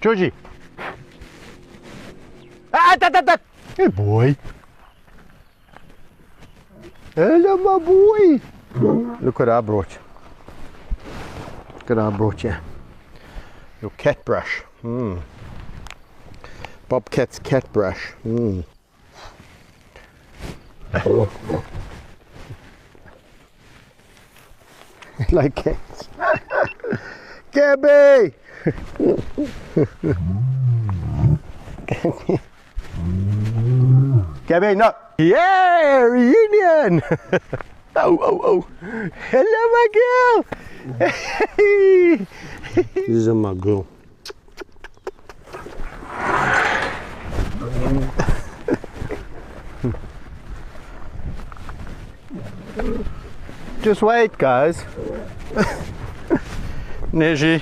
Georgie. Ah, that. Good boy. Hello, my boy. Look what I brought you. Look what I brought you. Your cat brush. Bobcat's cat brush. Like cats. Gabby! Gabby, no! Yeah! Reunion! Oh. Hello, my girl! Hey! This is my girl. Just wait, guys. Neji.